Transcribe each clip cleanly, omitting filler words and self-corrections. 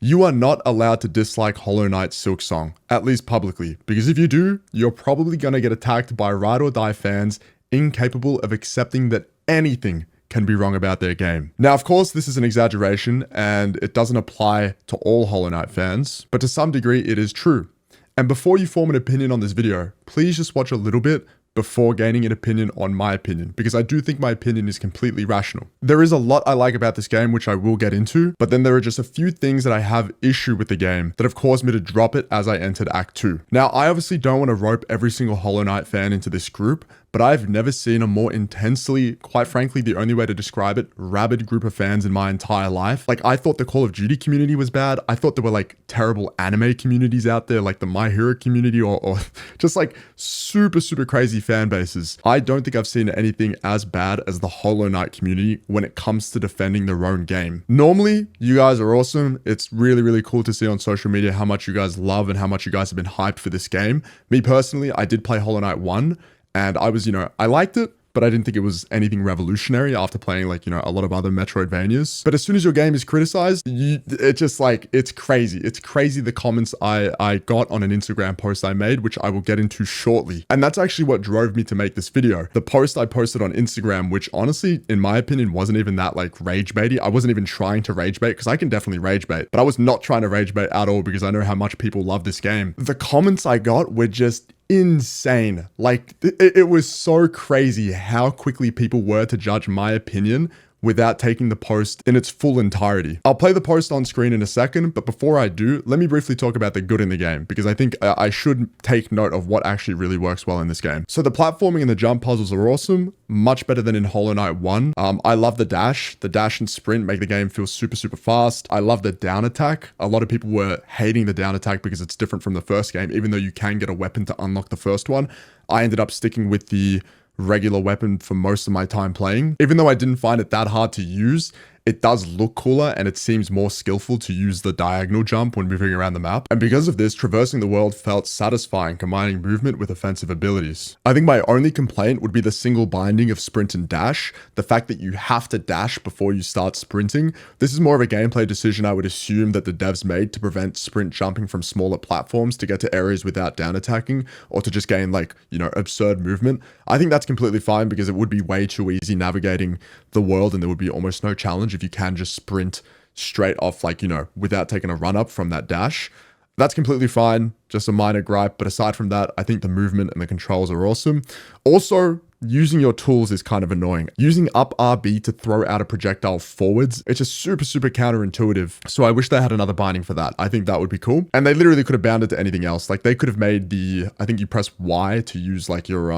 You are not allowed to dislike Hollowknight's Silksong, at least publicly, because if you do, you're probably gonna get attacked by ride or die fans incapable of accepting that anything can be wrong about their game. Now, of course, this is an exaggeration and it doesn't apply to all Hollow Knight fans, but to some degree it is true. And before you form an opinion on this video, please just watch a little bit before gaining an opinion on my opinion, because I do think my opinion is completely rational. There is a lot I like about this game, which I will get into, but then there are just a few things that I have issue with the game that have caused me to drop it as I entered Act 2. Now, I obviously don't want to rope every single Hollow Knight fan into this group, but I've never seen a more intensely, quite frankly, the only way to describe it, rabid group of fans in my entire life. Like, I thought the Call of Duty community was bad. I thought there were like terrible anime communities out there, like the My Hero community or just like super crazy fan bases. I don't think I've seen anything as bad as the Hollow Knight community when it comes to defending their own game. Normally, you guys are awesome. It's really cool to see on social media how much you guys love and how much you guys have been hyped for this game. Me personally, I did play Hollow Knight 1. And I was, I liked it, but I didn't think it was anything revolutionary after playing like, a lot of other Metroidvanias. But as soon as your game is criticized, it's just like, it's crazy. It's crazy the comments I got on an Instagram post I made, which I will get into shortly. And that's actually what drove me to make this video. The post I posted on Instagram, which honestly, in my opinion, wasn't even that like rage baity. I wasn't even trying to rage bait because I can definitely rage bait, but I was not trying to rage bait at all because I know how much people love this game. The comments I got were just insane. Like it was so crazy how quickly people were to judge my opinion without taking the post in its full entirety. I'll play the post on screen in a second, but before I do, let me briefly talk about the good in the game, because I think I should take note of what actually really works well in this game. So the platforming and the jump puzzles are awesome, much better than in Hollow Knight 1. I love the dash. The dash and sprint make the game feel super fast. I love the down attack. A lot of people were hating the down attack because it's different from the first game, even though you can get a weapon to unlock the first one. I ended up sticking with the regular weapon for most of my time playing. Even though I didn't find it that hard to use, it does look cooler and it seems more skillful to use the diagonal jump when moving around the map. And because of this, traversing the world felt satisfying, combining movement with offensive abilities. I think my only complaint would be the single binding of sprint and dash. The fact that you have to dash before you start sprinting. This is more of a gameplay decision I would assume that the devs made to prevent sprint jumping from smaller platforms to get to areas without down attacking, or to just gain like, absurd movement. I think that's completely fine because it would be way too easy navigating the world and there would be almost no challenge if you can just sprint straight off, like, without taking a run up from that dash. That's completely fine, just a minor gripe, but aside from that, I think the movement and the controls are awesome. Also, using your tools is kind of annoying. Using up RB to throw out a projectile forwards, it's just super counterintuitive. So I wish they had another binding for that. I think that would be cool. And they literally could have bound it to anything else. Like they could have made I think you press Y to use like your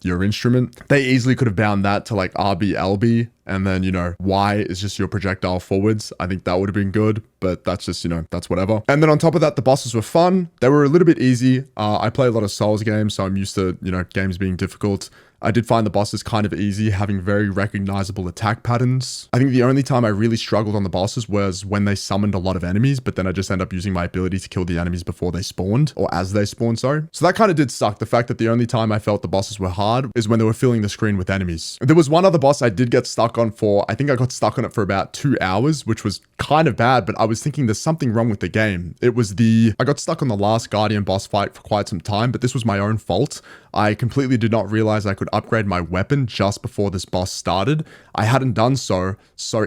instrument. They easily could have bound that to like RB, LB, and then, Y is just your projectile forwards. I think that would have been good, but that's just, that's whatever. And then on top of that, the bosses were fun. They were a little bit easy. I play a lot of Souls games, so I'm used to, games being difficult. I did find the bosses kind of easy, having very recognizable attack patterns. I think the only time I really struggled on the bosses was when they summoned a lot of enemies, but then I just end up using my ability to kill the enemies before they spawned, or as they spawned, sorry. So that kind of did suck. The fact that the only time I felt the bosses were hard is when they were filling the screen with enemies. There was one other boss I did get stuck on for, I think I got stuck on it for about 2 hours, which was kind of bad, but I was thinking there's something wrong with the game. I got stuck on the last Guardian boss fight for quite some time, but this was my own fault. I completely did not realize I could upgrade my weapon just before this boss started. I hadn't done so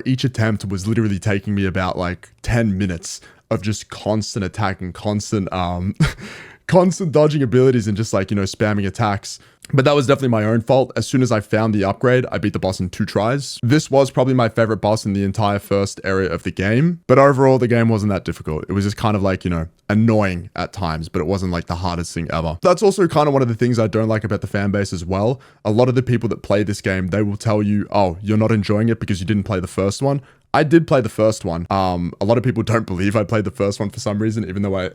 each attempt was literally taking me about like 10 minutes of just constant attacking, constant dodging abilities and just like, spamming attacks. But that was definitely my own fault. As soon as I found the upgrade, I beat the boss in 2 tries. This was probably my favorite boss in the entire first area of the game. But overall, the game wasn't that difficult. It was just kind of like, annoying at times, but it wasn't like the hardest thing ever. That's also kind of one of the things I don't like about the fan base as well. A lot of the people that play this game, they will tell you, oh, you're not enjoying it because you didn't play the first one. I did play the first one. A lot of people don't believe I played the first one for some reason, even though I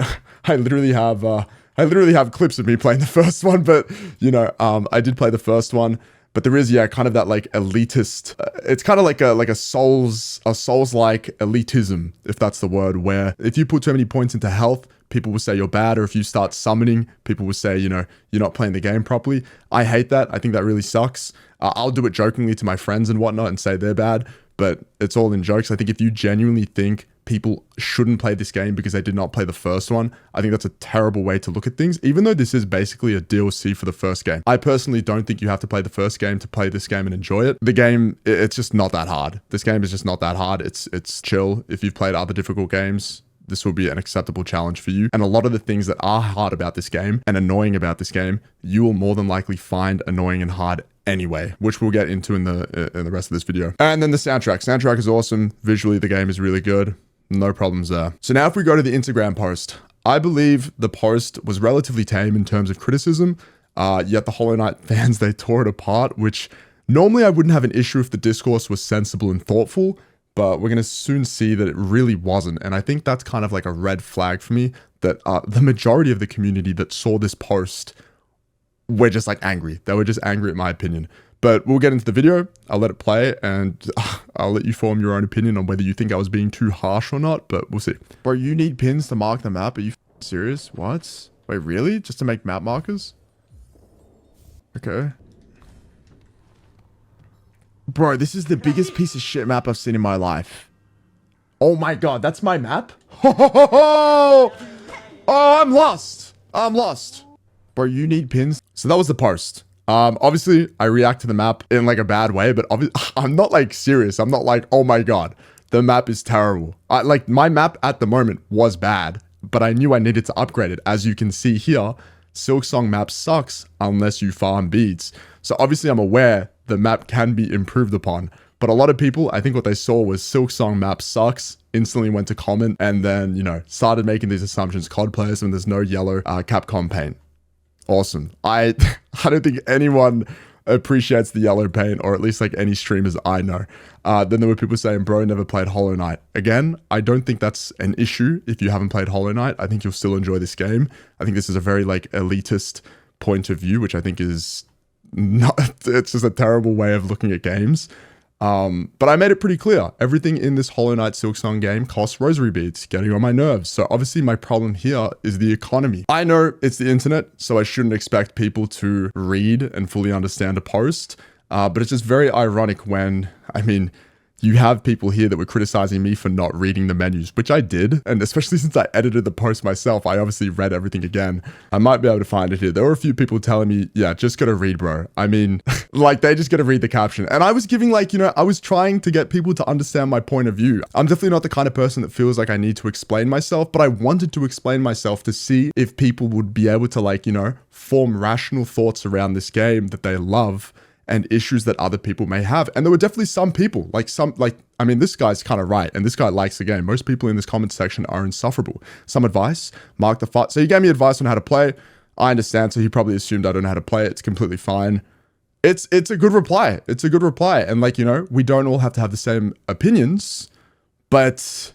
literally have clips of me playing the first one, but I did play the first one. But there is, kind of that like elitist, it's kind of like a Souls-like elitism, if that's the word, where if you put too many points into health, people will say you're bad, or if you start summoning, people will say, you're not playing the game properly. I hate that. I think that really sucks. I'll do it jokingly to my friends and whatnot and say they're bad, but it's all in jokes. I think if you genuinely think people shouldn't play this game because they did not play the first one. I think that's a terrible way to look at things, even though this is basically a DLC for the first game. I personally don't think you have to play the first game to play this game and enjoy it. The game, it's just not that hard. This game is just not that hard. It's chill. If you've played other difficult games, this will be an acceptable challenge for you. And a lot of the things that are hard about this game and annoying about this game, you will more than likely find annoying and hard anyway, which we'll get into in the rest of this video. And then the soundtrack. Soundtrack is awesome. Visually, the game is really good. No problems there. So now if we go to the Instagram post, I believe the post was relatively tame in terms of criticism, yet the Hollow Knight fans, they tore it apart, which normally I wouldn't have an issue if the discourse was sensible and thoughtful, but we're going to soon see that it really wasn't. And I think that's kind of like a red flag for me, that the majority of the community that saw this post were just like angry. They were just angry at my opinion. But we'll get into the video. I'll let it play and I'll let you form your own opinion on whether you think I was being too harsh or not, but we'll see. Bro, you need pins to mark the map? Are you serious? What? Wait, really? Just to make map markers? Okay. Bro, this is the biggest piece of shit map I've seen in my life. Oh my god, that's my map? Oh, I'm lost. I'm lost. Bro, you need pins. So that was the post. Obviously, I react to the map in like a bad way, but I'm not like serious. I'm not like, oh my god, the map is terrible. Like my map at the moment was bad, but I knew I needed to upgrade it. As you can see here, Silksong map sucks unless you farm beads. So obviously I'm aware the map can be improved upon, but a lot of people, I think what they saw was Silksong map sucks, instantly went to comment, and then, you know, started making these assumptions. COD players when there's no yellow Capcom paint. Awesome. I don't think anyone appreciates the yellow paint, or at least like any streamers I know. Then there were people saying, bro, never played Hollow Knight. Again, I don't think that's an issue if you haven't played Hollow Knight. I think you'll still enjoy this game. I think this is a very like elitist point of view, which I think is not, it's just a terrible way of looking at games. But I made it pretty clear. Everything in this Hollow Knight Silksong game costs rosary beads, getting on my nerves. So obviously my problem here is the economy. I know it's the internet, so I shouldn't expect people to read and fully understand a post. But it's just very ironic when, I mean, you have people here that were criticizing me for not reading the menus, which I did. And especially since I edited the post myself, I obviously read everything again. I might be able to find it here. There were a few people telling me, yeah, just gotta read, bro. I mean, like they just gotta read the caption. And I was giving like, you know, I was trying to get people to understand my point of view. I'm definitely not the kind of person that feels like I need to explain myself, but I wanted to explain myself to see if people would be able to like, you know, form rational thoughts around this game that they love and issues that other people may have. And there were definitely some people, I mean, this guy's kind of right, and this guy likes the game. Most people in this comment section are insufferable. Some advice, mark the fight. So he gave me advice on how to play. I understand, so he probably assumed I don't know how to play it. It's completely fine. It's a good reply. It's a good reply. And like, you know, we don't all have to have the same opinions, but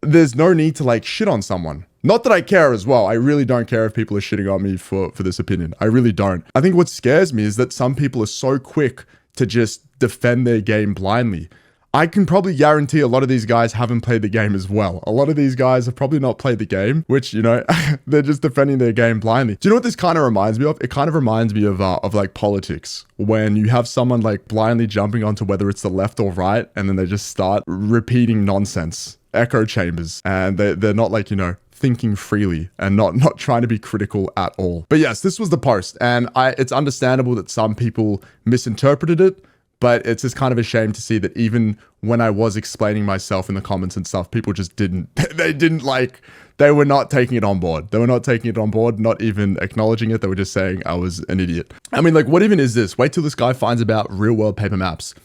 there's no need to like shit on someone. Not that I care as well. I really don't care if people are shitting on me for this opinion. I really don't. I think what scares me is that some people are so quick to just defend their game blindly. I can probably guarantee a lot of these guys haven't played the game as well. A lot of these guys have probably not played the game, which, you know, they're just defending their game blindly. Do you know what this kind of reminds me of? It kind of reminds me of like politics, when you have someone like blindly jumping onto whether it's the left or right, and then they just start repeating nonsense, echo chambers, and they're not like, you know, thinking freely and not trying to be critical at all. But yes, this was the post, and it's understandable that some people misinterpreted it, but it's just kind of a shame to see that even when I was explaining myself in the comments and stuff, people just they were not taking it on board. They were not taking it on board, not even acknowledging it. They were just saying I was an idiot. I mean, like, what even is this? Wait till this guy finds about real world paper maps.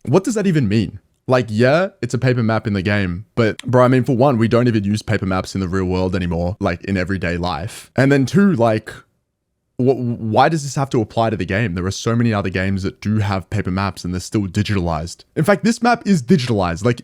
What does that even mean? Like, yeah, it's a paper map in the game, but bro, I mean, for one, we don't even use paper maps in the real world anymore, like in everyday life. And then two, like, why does this have to apply to the game? There are so many other games that do have paper maps and they're still digitalized. In fact, this map is digitalized. Like,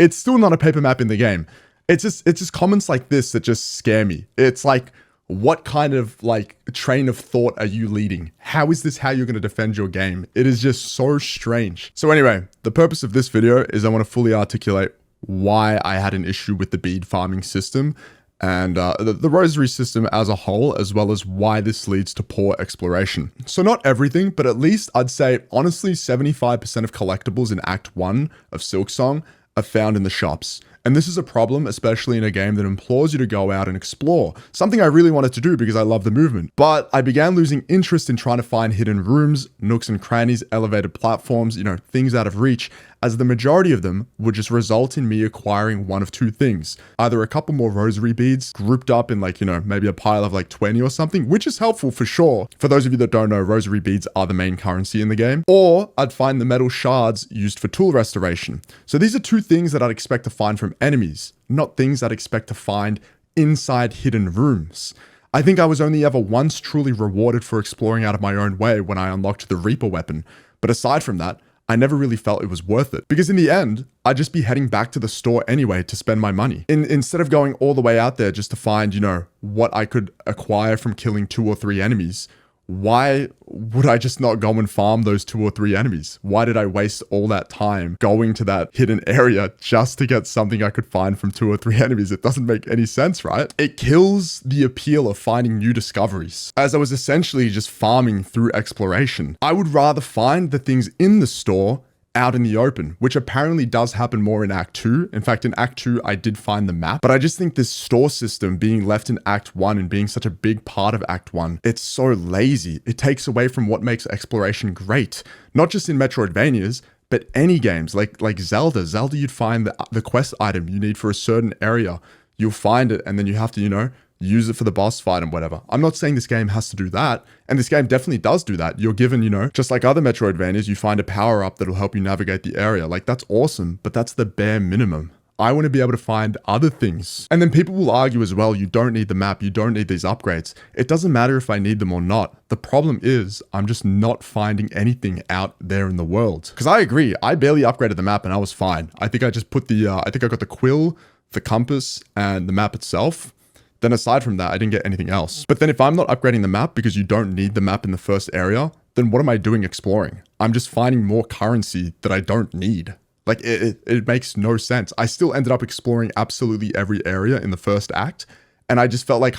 it's still not a paper map in the game. It's just comments like this that just scare me. It's like, what kind of like train of thought are you leading? How is this how you're going to defend your game? It is just so strange. So anyway, the purpose of this video is I want to fully articulate why I had an issue with the bead farming system and the rosary system as a whole, as well as why this leads to poor exploration. So not everything, but at least I'd say honestly 75% of collectibles in Act 1 of Silksong are found in the shops. And this is a problem, especially in a game that implores you to go out and explore, something I really wanted to do because I love the movement. But I began losing interest in trying to find hidden rooms, nooks and crannies, elevated platforms, things out of reach, as the majority of them would just result in me acquiring one of two things. Either a couple more rosary beads grouped up in maybe a pile of 20 or something, which is helpful for sure. For those of you that don't know, rosary beads are the main currency in the game. Or I'd find the metal shards used for tool restoration. So these are two things that I'd expect to find from enemies, not things I'd expect to find inside hidden rooms. I think I was only ever once truly rewarded for exploring out of my own way when I unlocked the Reaper weapon. But aside from that, I never really felt it was worth it. Because in the end, I'd just be heading back to the store anyway to spend my money. Instead of going all the way out there just to find, what I could acquire from killing 2 or 3 enemies, why would I just not go and farm those 2 or 3 enemies? Why did I waste all that time going to that hidden area just to get something I could find from 2 or 3 enemies? It doesn't make any sense, right? It kills the appeal of finding new discoveries, as I was essentially just farming through exploration. I would rather find the things in the store out in the open, which apparently does happen more in Act 2. In fact, in Act 2, I did find the map, but I just think this store system being left in Act 1 and being such a big part of Act 1, it's so lazy. It takes away from what makes exploration great, not just in Metroidvanias, but any games like Zelda. Zelda, you'd find the quest item you need for a certain area. You'll find it, and then you have to, use it for the boss fight and whatever. I'm not saying this game has to do that, and this game definitely does do that. You're given, just like other Metroidvanias, you find a power-up that'll help you navigate the area. That's awesome, but that's the bare minimum. I want to be able to find other things. And then people will argue as well, you don't need the map, you don't need these upgrades. It doesn't matter if I need them or not. The problem is, I'm just not finding anything out there in the world. Because I agree, I barely upgraded the map and I was fine. I think I just put I got the quill, the compass, and the map itself. Then aside from that, I didn't get anything else. But then if I'm not upgrading the map because you don't need the map in the first area, then what am I doing exploring? I'm just finding more currency that I don't need. It makes no sense. I still ended up exploring absolutely every area in the first act, and I just felt like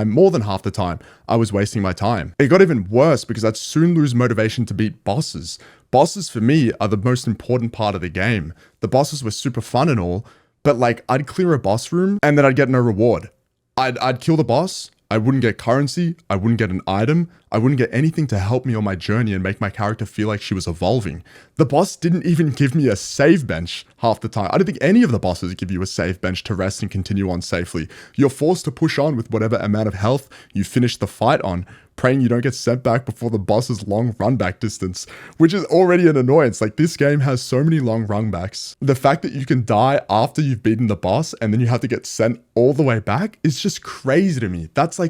more than half the time, I was wasting my time. It got even worse because I'd soon lose motivation to beat bosses. Bosses for me are the most important part of the game. The bosses were super fun and all, but I'd clear a boss room and then I'd get no reward. I'd kill the boss, I wouldn't get currency, I wouldn't get an item, I wouldn't get anything to help me on my journey and make my character feel like she was evolving. The boss didn't even give me a save bench half the time. I don't think any of the bosses give you a save bench to rest and continue on safely. You're forced to push on with whatever amount of health you finish the fight on, praying you don't get sent back before the boss's long run back distance, which is already an annoyance. This game has so many long run backs. The fact that you can die after you've beaten the boss and then you have to get sent all the way back is just crazy to me. That's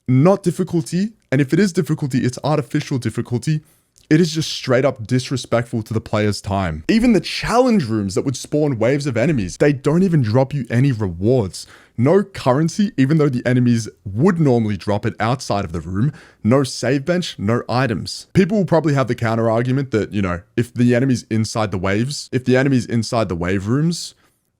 not difficulty. And if it is difficulty, it's artificial difficulty. It is just straight up disrespectful to the player's time. Even the challenge rooms that would spawn waves of enemies, they don't even drop you any rewards. No currency, even though the enemies would normally drop it outside of the room. No save bench, no items. People will probably have the counter argument that, if the enemies inside the wave rooms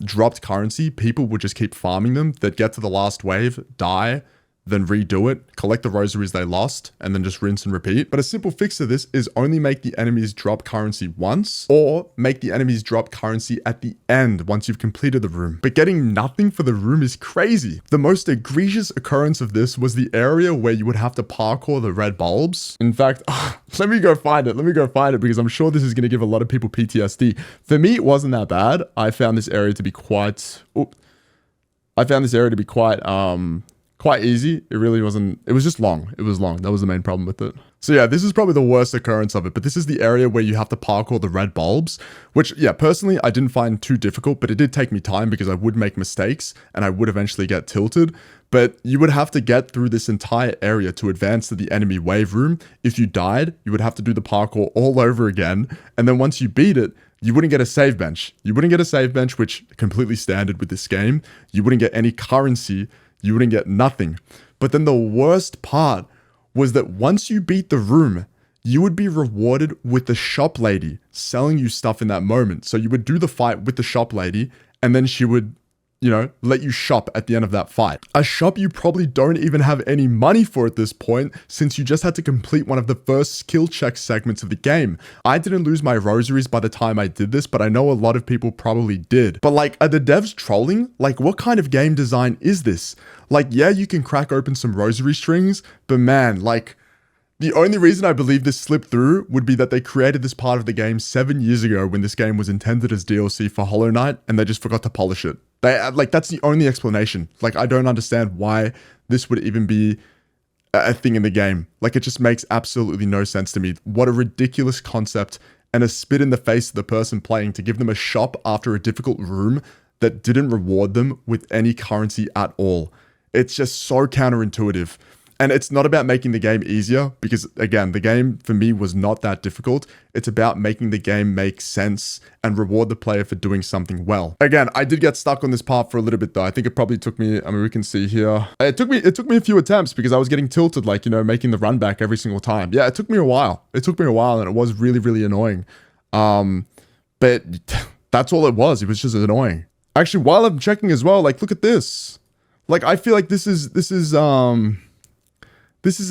dropped currency, people would just keep farming them. They'd get to the last wave, die, then redo it, collect the rosaries they lost, and then just rinse and repeat. But a simple fix to this is only make the enemies drop currency once, or make the enemies drop currency at the end once you've completed the room. But getting nothing for the room is crazy. The most egregious occurrence of this was the area where you would have to parkour the red bulbs. In fact, let me go find it because I'm sure this is going to give a lot of people PTSD. For me, it wasn't that bad. I found this area to be quite quite easy. It really wasn't, it was just long. It was long. That was the main problem with it. So yeah, this is probably the worst occurrence of it, but this is the area where you have to parkour the red bulbs, which yeah, personally, I didn't find too difficult, but it did take me time because I would make mistakes and I would eventually get tilted. But you would have to get through this entire area to advance to the enemy wave room. If you died, you would have to do the parkour all over again. And then once you beat it, you wouldn't get a save bench. You wouldn't get a save bench, which completely standard with this game. You wouldn't get any currency. You wouldn't get nothing. But then the worst part was that once you beat the room, you would be rewarded with the shop lady selling you stuff in that moment. So you would do the fight with the shop lady, and then she would, let you shop at the end of that fight. A shop you probably don't even have any money for at this point, since you just had to complete one of the first skill check segments of the game. I didn't lose my rosaries by the time I did this, but I know a lot of people probably did. But like, are the devs trolling? Like, what kind of game design is this? Like, yeah, you can crack open some rosary strings, but man, like, the only reason I believe this slipped through would be that they created this part of the game 7 years ago when this game was intended as DLC for Hollowknight, and they just forgot to polish it. That's the only explanation. Like, I don't understand why this would even be a thing in the game. Like, it just makes absolutely no sense to me. What a ridiculous concept, and a spit in the face of the person playing to give them a shop after a difficult room that didn't reward them with any currency at all. It's just so counterintuitive. And it's not about making the game easier, because again, the game for me was not that difficult. It's about making the game make sense and reward the player for doing something well. Again, I did get stuck on this part for a little bit though. I think it probably took me, I mean, we can see here. It took me a few attempts because I was getting tilted, like, making the run back every single time. Yeah, it took me a while. It took me a while, and it was really, really annoying. But that's all it was. It was just annoying. Actually, while I'm checking as well, like, look at this. Like, I feel like this is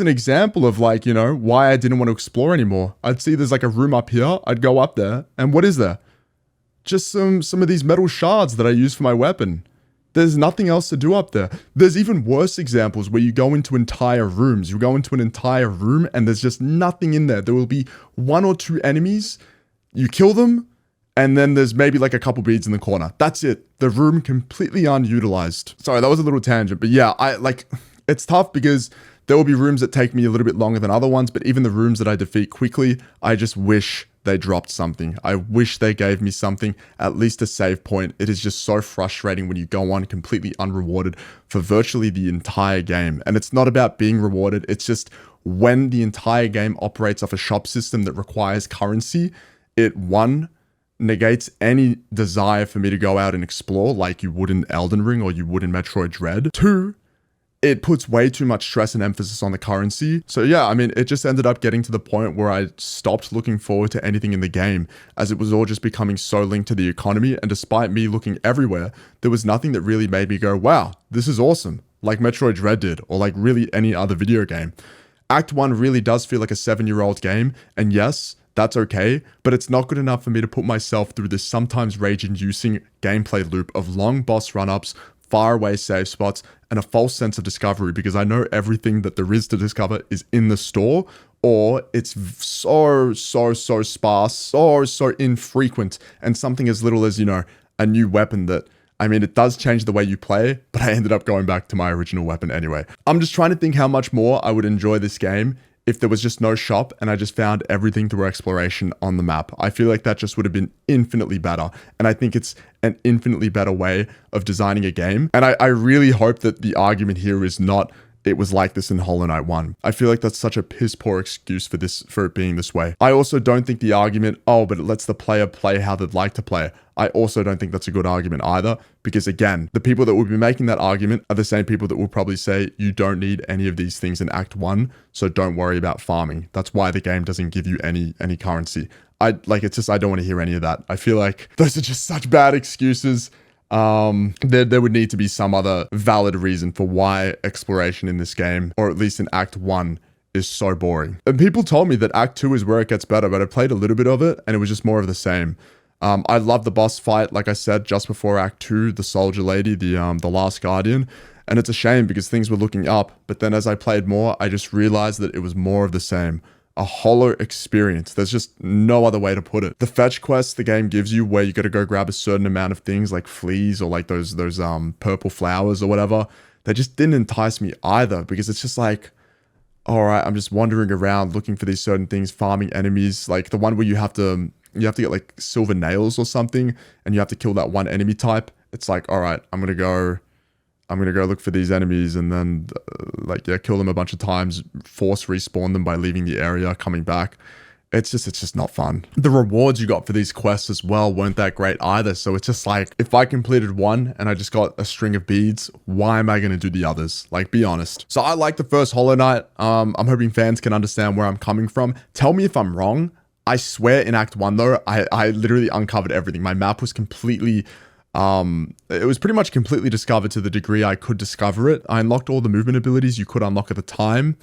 an example of, like, why I didn't want to explore anymore. I'd see there's like a room up here. I'd go up there, and what is there? Just some of these metal shards that I use for my weapon. There's nothing else to do up there. There's even worse examples where you go into entire rooms. You go into an entire room and there's just nothing in there. There will be 1 or 2 enemies. You kill them, and then there's maybe like a couple beads in the corner. That's it. The room completely unutilized. Sorry, that was a little tangent, but yeah, it's tough because there will be rooms that take me a little bit longer than other ones, but even the rooms that I defeat quickly, I just wish they dropped something. I wish they gave me something, at least a save point. It is just so frustrating when you go on completely unrewarded for virtually the entire game. And it's not about being rewarded. It's just when the entire game operates off a shop system that requires currency, it, one, negates any desire for me to go out and explore like you would in Elden Ring or you would in Metroid Dread. 2, it puts way too much stress and emphasis on the currency. So yeah, I mean, it just ended up getting to the point where I stopped looking forward to anything in the game, as it was all just becoming so linked to the economy, and despite me looking everywhere, there was nothing that really made me go, wow, this is awesome, like Metroid Dread did, or like really any other video game. Act 1 really does feel like a 7-year-old game, and yes, that's okay, but it's not good enough for me to put myself through this sometimes rage-inducing gameplay loop of long boss run-ups, faraway save spots, and a false sense of discovery, because I know everything that there is to discover is in the store, or it's so sparse, so infrequent, and something as little as, a new weapon that, I mean, it does change the way you play, but I ended up going back to my original weapon anyway. I'm just trying to think how much more I would enjoy this game if there was just no shop and I just found everything through exploration on the map. I feel like that just would have been infinitely better. And I think it's an infinitely better way of designing a game. And I really hope that the argument here is not, it was like this in Hollow Knight 1. I feel like that's such a piss poor excuse for it being this way. I also don't think the argument, oh, but it lets the player play how they'd like to play. I also don't think that's a good argument either, because again, the people that will be making that argument are the same people that will probably say you don't need any of these things in Act 1, so don't worry about farming. That's why the game doesn't give you any currency. I don't want to hear any of that. I feel like those are just such bad excuses. There would need to be some other valid reason for why exploration in this game, or at least in Act 1, is so boring. And people told me that Act 2 is where it gets better, but I played a little bit of it and it was just more of the same. I love the boss fight, like I said, just before Act 2, the soldier lady, the last guardian. And it's a shame because things were looking up, but then as I played more, I just realized that it was more of the same. A hollow experience. There's just no other way to put it. The fetch quests the game gives you, where you got to go grab a certain amount of things like fleas or like those purple flowers or whatever, they just didn't entice me either, because it's just like, all right, I'm just wandering around looking for these certain things, farming enemies, like the one where you have to get like silver nails or something, and you have to kill that one enemy type. It's like, all right, I'm gonna go look for these enemies and then kill them a bunch of times, force respawn them by leaving the area, coming back. It's just not fun. The rewards you got for these quests as well weren't that great either. So it's just like, if I completed one and I just got a string of beads, why am I going to do the others? Like, be honest. So I like the first Hollow Knight. I'm hoping fans can understand where I'm coming from. Tell me if I'm wrong. I swear in Act 1 though, I literally uncovered everything. My map was completely It was pretty much completely discovered to the degree I could discover it. I unlocked all the movement abilities you could unlock at the time.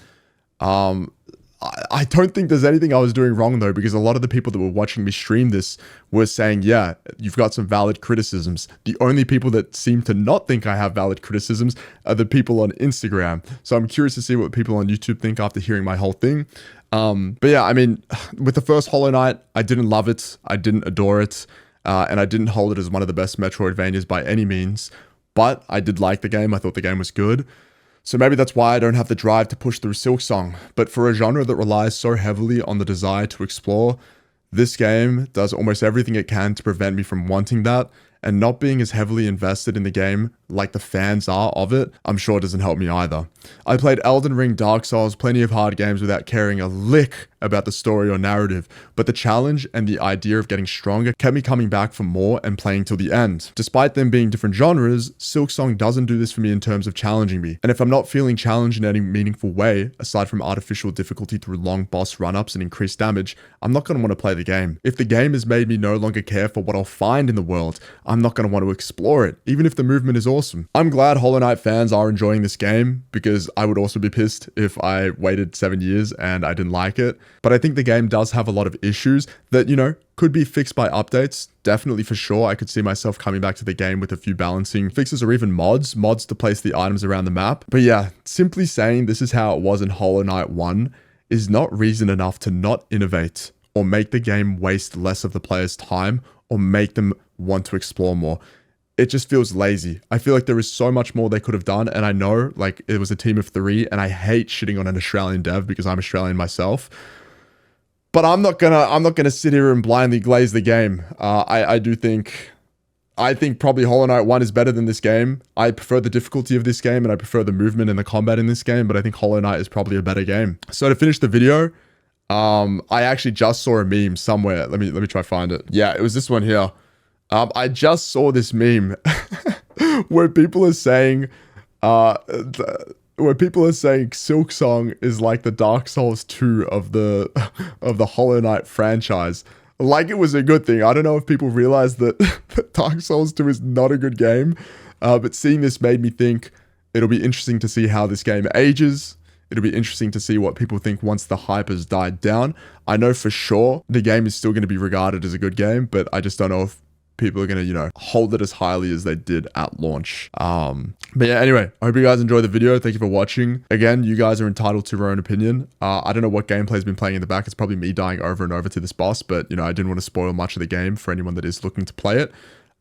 I don't think there's anything I was doing wrong though, because a lot of the people that were watching me stream this were saying, yeah, you've got some valid criticisms. The only people that seem to not think I have valid criticisms are the people on Instagram. So I'm curious to see what people on YouTube think after hearing my whole thing. But yeah, I mean, with the first Hollow Knight, I didn't love it. I didn't adore it. And I didn't hold it as one of the best Metroidvanias by any means. But I did like the game. I thought the game was good. So maybe that's why I don't have the drive to push through Silksong. But for a genre that relies so heavily on the desire to explore, this game does almost everything it can to prevent me from wanting that, and not being as heavily invested in the game like the fans are of it, I'm sure doesn't help me either. I played Elden Ring, Dark Souls, plenty of hard games without caring a lick about the story or narrative, but the challenge and the idea of getting stronger kept me coming back for more and playing till the end. Despite them being different genres, Silksong doesn't do this for me in terms of challenging me, and if I'm not feeling challenged in any meaningful way, aside from artificial difficulty through long boss run-ups and increased damage, I'm not going to want to play the game. If the game has made me no longer care for what I'll find in the world, I'm not going to want to explore it, even if the movement is awesome. I'm glad Hollow Knight fans are enjoying this game, because I would also be pissed if I waited 7 years and I didn't like it. But I think the game does have a lot of issues that, you know, could be fixed by updates. Definitely, for sure, I could see myself coming back to the game with a few balancing fixes or even mods to place the items around the map. But yeah, simply saying this is how it was in Hollow Knight 1 is not reason enough to not innovate or make the game waste less of the player's time or make them want to explore more. It just feels lazy. I feel like there is so much more they could have done, and I know, like, it was a team of 3, and I hate shitting on an Australian dev because I'm Australian myself. But I'm not gonna sit here and blindly glaze the game. I think probably Hollow Knight 1 is better than this game. I prefer the difficulty of this game, and I prefer the movement and the combat in this game, but I think Hollow Knight is probably a better game. So to finish the video, I actually just saw a meme somewhere. Let me try to find it. Yeah, it was this one here. I just saw this meme where people are saying, Silksong is like the Dark Souls 2 of the Hollow Knight franchise. Like it was a good thing. I don't know if people realize that Dark Souls 2 is not a good game, but seeing this made me think it'll be interesting to see how this game ages. It'll be interesting to see what people think once the hype has died down. I know for sure the game is still going to be regarded as a good game, but I just don't know if people are going to, you know, hold it as highly as they did at launch. But yeah, anyway, I hope you guys enjoyed the video. Thank you for watching. Again, you guys are entitled to your own opinion. I don't know what gameplay's been playing in the back. It's probably me dying over and over to this boss, but, you know, I didn't want to spoil much of the game for anyone that is looking to play it.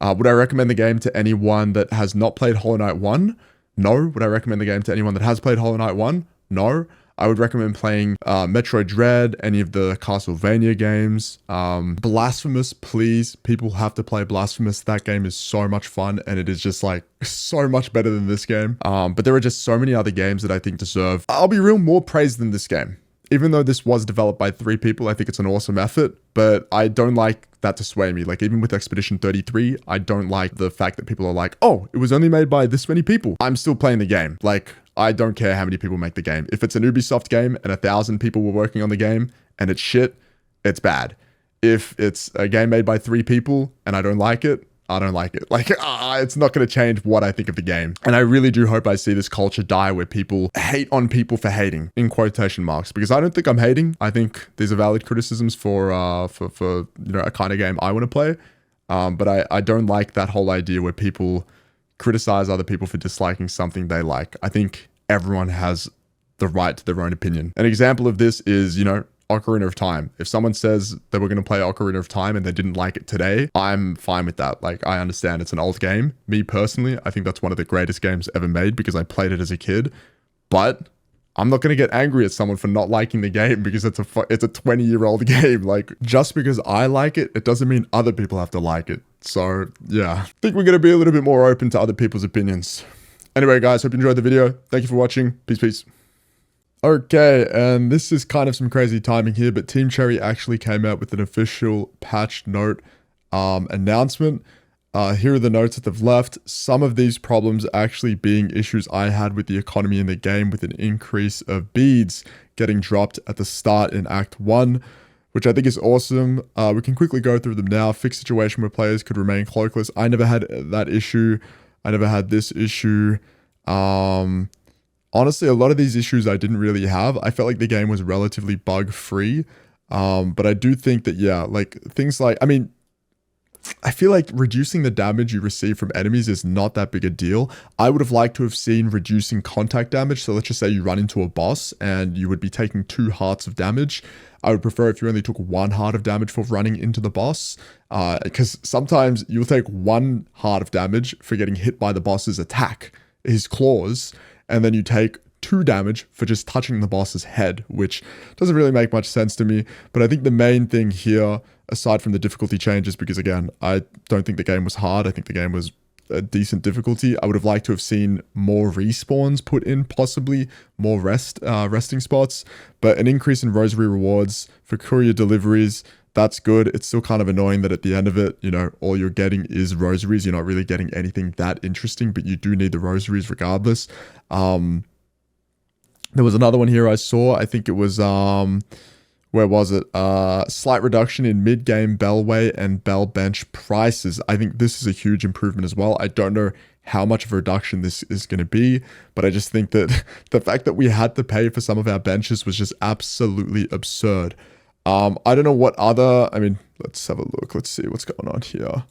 Would I recommend the game to anyone that has not played Hollow Knight 1? No. Would I recommend the game to anyone that has played Hollow Knight 1? No. I would recommend playing Metroid Dread, any of the Castlevania games. Blasphemous, please. People have to play Blasphemous. That game is so much fun, and it is just like so much better than this game. But there are just so many other games that I think deserve, I'll be real, more praise than this game. Even though this was developed by 3 people, I think it's an awesome effort, but I don't like that to sway me. Like, even with Expedition 33, I don't like the fact that people are like, oh, it was only made by this many people. I'm still playing the game. Like, I don't care how many people make the game. If it's an Ubisoft game and 1,000 people were working on the game and it's shit, it's bad. If it's a game made by 3 people and I don't like it, I don't like it. Like, it's not going to change what I think of the game. And I really do hope I see this culture die where people hate on people for hating, in quotation marks, because I don't think I'm hating. I think these are valid criticisms for you know, a kind of game I want to play. But I don't like that whole idea where people criticize other people for disliking something they like. I think everyone has the right to their own opinion. An example of this is, you know, Ocarina of Time. If someone says they were going to play Ocarina of Time and they didn't like it today, I'm fine with that. Like, I understand it's an old game. Me personally, I think that's one of the greatest games ever made because I played it as a kid. But I'm not going to get angry at someone for not liking the game because it's a 20-year-old game. Like, just because I like it, it doesn't mean other people have to like it. So, yeah. I think we're going to be a little bit more open to other people's opinions. Anyway, guys, hope you enjoyed the video. Thank you for watching. Peace, peace. Okay, and this is kind of some crazy timing here, but Team Cherry actually came out with an official patch note announcement. Here are the notes that they've left. Some of these problems actually being issues I had with the economy in the game with an increase of beads getting dropped at the start in Act 1. which I think is awesome. We can quickly go through them now. Fixed situation where players could remain cloakless. I never had that issue. I never had this issue. Honestly, a lot of these issues I didn't really have. I felt like the game was relatively bug-free. But I do think that, yeah, like things like, I mean, I feel like reducing the damage you receive from enemies is not that big a deal. I would have liked to have seen reducing contact damage. So let's just say you run into a boss and you would be taking 2 hearts of damage. I would prefer if you only took 1 heart of damage for running into the boss. Because sometimes you'll take 1 heart of damage for getting hit by the boss's attack, his claws, and then you take 2 damage for just touching the boss's head, which doesn't really make much sense to me. But I think the main thing here, aside from the difficulty changes, because again, I don't think the game was hard. I think the game was a decent difficulty. I would have liked to have seen more respawns put in, possibly more resting spots, but an increase in rosary rewards for courier deliveries. That's good. It's still kind of annoying that at the end of it, you know, all you're getting is rosaries. You're not really getting anything that interesting, but you do need the rosaries regardless. There was another one here I saw. I think it was, where was it? Slight reduction in mid-game bellway and bell bench prices. I think this is a huge improvement as well. I don't know how much of a reduction this is going to be, but I just think that the fact that we had to pay for some of our benches was just absolutely absurd. I don't know what other, I mean, let's have a look. Let's see what's going on here.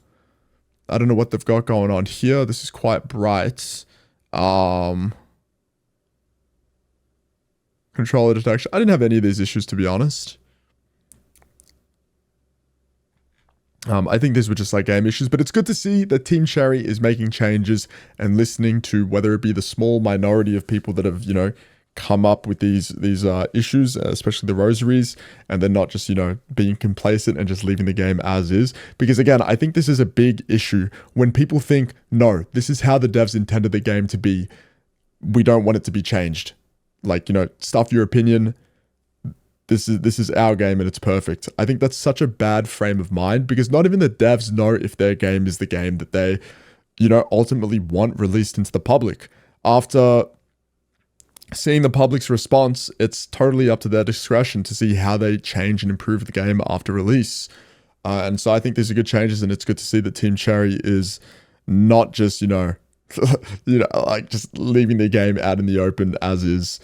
I don't know what they've got going on here. This is quite bright. Controller detection. I didn't have any of these issues, to be honest. I think these were just like game issues, but it's good to see that Team Cherry is making changes and listening to whether it be the small minority of people that have, you know, come up with these issues, especially the rosaries, and then not just, you know, being complacent and just leaving the game as is. Because again, I think this is a big issue when people think, no, this is how the devs intended the game to be. We don't want it to be changed. Like, you know, stuff your opinion. This is our game and it's perfect. I think that's such a bad frame of mind because not even the devs know if their game is the game that they, you know, ultimately want released into the public. After seeing the public's response, it's totally up to their discretion to see how they change and improve the game after release. And so I think these are good changes, and it's good to see that Team Cherry is not just, you know, like just leaving the game out in the open as is,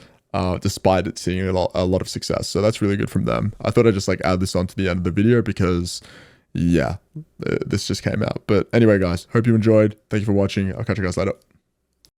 despite it seeing a lot of success. So that's really good from them. I thought I'd just like add this on to the end of the video because, yeah, this just came out. But anyway, guys, hope you enjoyed. Thank you for watching. I'll catch you guys later.